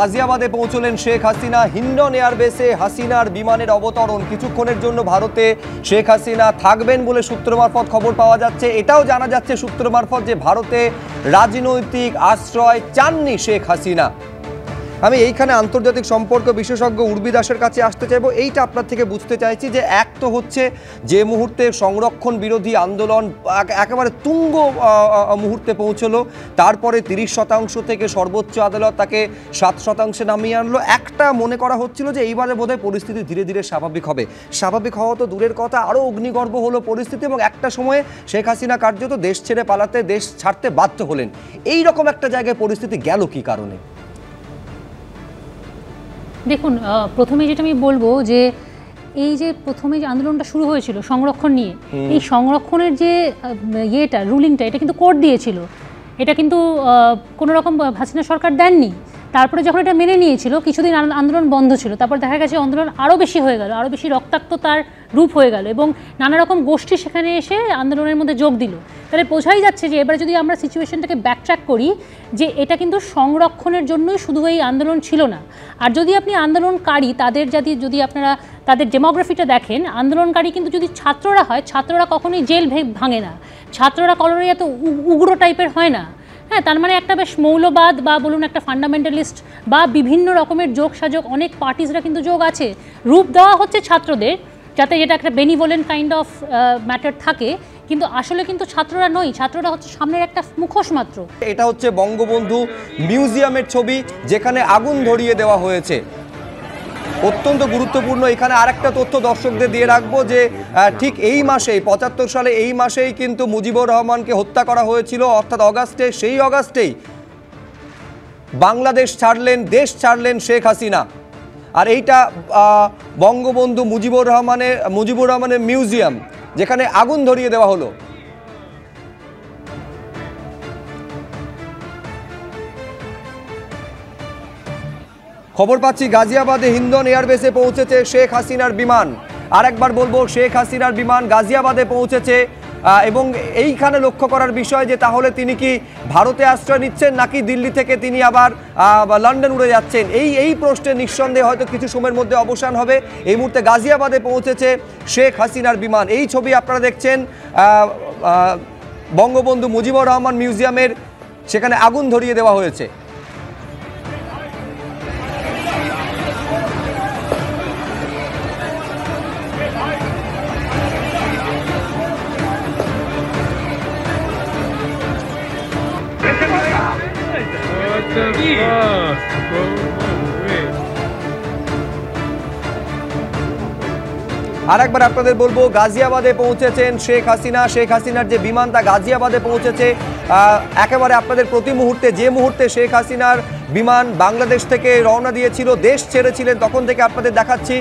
গাজিয়াবাদে পৌঁছলেন শেখ হাসিনা। হিন্ডন এয়ারবেসে হাসিনার বিমানের অবতরণ। কিছুক্ষণের জন্য ভারতে শেখ হাসিনা থাকবেন বলে সূত্র মারফত খবর পাওয়া যাচ্ছে। এটাও জানা যাচ্ছে সূত্র মারফত যে ভারতে রাজনৈতিক আশ্রয় চাননি শেখ হাসিনা। আমি এইখানে আন্তর্জাতিক সম্পর্ক বিশেষজ্ঞ উর্বি দাসের কাছে আসতে চাইবো। এইটা আপনার থেকে বুঝতে চাইছি যে এক তো হচ্ছে যে মুহূর্তে সংরক্ষণ বিরোধী আন্দোলন একেবারে তুঙ্গ মুহূর্তে পৌঁছলো, তারপরে 30% থেকে সর্বোচ্চ আদালত তাকে 7% নামিয়ে আনলো। একটা মনে করা হচ্ছিল যে এইবারে বোধহয় পরিস্থিতি ধীরে ধীরে স্বাভাবিক হবে। স্বাভাবিক হওয়া তো দূরের কথা, আরও অগ্নিগর্ভ হলো পরিস্থিতি এবং একটা সময়ে শেখ হাসিনা কার্যত দেশ ছেড়ে পালাতে, দেশ ছাড়তে বাধ্য হলেন। এই রকম একটা জায়গায় পরিস্থিতি গেল কী কারণে? দেখুন, প্রথমে যেটা আমি বলবো যে এই যে প্রথমে যে আন্দোলনটা শুরু হয়েছিল সংরক্ষণ নিয়ে, এই সংরক্ষণের যে রুলিংটা এটা কিন্তু কোর্ট দিয়েছিল। এটা কিন্তু কোনো রকম হাসিনা সরকার দেননি। তারপরে যখন এটা মেনে নিয়েছিল কিছুদিন আন্দোলন বন্ধ ছিল, তারপর দেখা গেছে আন্দোলন আরও বেশি হয়ে গেল, আরও বেশি রক্তাক্ত তার রূপ হয়ে গেল এবং নানা রকম গোষ্ঠী সেখানে এসে আন্দোলনের মধ্যে যোগ দিল। তাহলে বোঝাই যাচ্ছে যে এবার যদি আমরা সিচুয়েশনটাকে ব্যাকট্র্যাক করি যে এটা কিন্তু সংরক্ষণের জন্যই শুধু এই আন্দোলন ছিল না। আর যদি আপনি আন্দোলনকারী তাদের যদি আপনারা তাদের ডেমোগ্রাফিটা দেখেন, আন্দোলনকারী কিন্তু যদি ছাত্ররা হয়, ছাত্ররা কখনোই জেল ভাঙে না, ছাত্ররা কখনোই এত উগ্র টাইপের হয় না। হ্যাঁ, তার মানে একটা বেশ মৌলবাদ বা বলুন একটা ফান্ডামেন্টালিস্ট বা বিভিন্ন রকমের যোগ সাজক অনেক পার্টিসরা কিন্তু যোগ আছে। রূপ দেওয়া হচ্ছে ছাত্রদের যাতে যেটা একটা বেনিভোলেন্ট কাইন্ড অফ ম্যাটার থাকে, কিন্তু আসলে কিন্তু ছাত্ররা নয়, ছাত্ররা হচ্ছে সামনের একটা মুখোশ মাত্র। এটা হচ্ছে বঙ্গবন্ধু মিউজিয়ামের ছবি যেখানে আগুন ধরিয়ে দেওয়া হয়েছে। অত্যন্ত গুরুত্বপূর্ণ এখানে আরেকটা তথ্য দর্শকদের দিয়ে রাখবো যে ঠিক এই মাসেই 75 সালে এই মাসেই কিন্তু মুজিবুর রহমানকে হত্যা করা হয়েছিল, অর্থাৎ অগাস্টে। সেই অগাস্টেই বাংলাদেশ ছাড়লেন, দেশ ছাড়লেন শেখ হাসিনা। আর এইটা বঙ্গবন্ধু মুজিবুর রহমানের মিউজিয়াম যেখানে আগুন ধরিয়ে দেওয়া হলো। খবর পাচ্ছি গাজিয়াবাদে হিন্ডন এয়ারবেসে পৌঁছেছে শেখ হাসিনার বিমান। আর একবার বলবো, শেখ হাসিনার বিমান গাজিয়াবাদে পৌঁছেছে এবং এইখানে লক্ষ্য করার বিষয় যে তাহলে তিনি কি ভারতে আশ্রয় নিচ্ছেন নাকি দিল্লি থেকে তিনি আবার লন্ডন উড়ে যাচ্ছেন। এই প্রশ্নের নিঃসন্দেহে হয়তো কিছু সময়ের মধ্যে অবসান হবে। এই মুহূর্তে গাজিয়াবাদে পৌঁছেছে শেখ হাসিনার বিমান। এই ছবি আপনারা দেখছেন বঙ্গবন্ধু মুজিবুর রহমান মিউজিয়ামের, সেখানে আগুন ধরিয়ে দেওয়া হয়েছে। আর একবার আপনাদের বলবো, গাজিয়াবাদে পৌঁছেছেন শেখ হাসিনা। শেখ হাসিনার যে বিমান তা গাজিয়াবাদে পৌঁছেছে। একেবারে আপনাদের প্রতি মুহূর্তে, যে মুহূর্তে শেখ হাসিনার বিমান বাংলাদেশ থেকে রওনা দিয়েছিল, দেশ ছেড়েছিলেন, তখন থেকে আপনাদের দেখাচ্ছি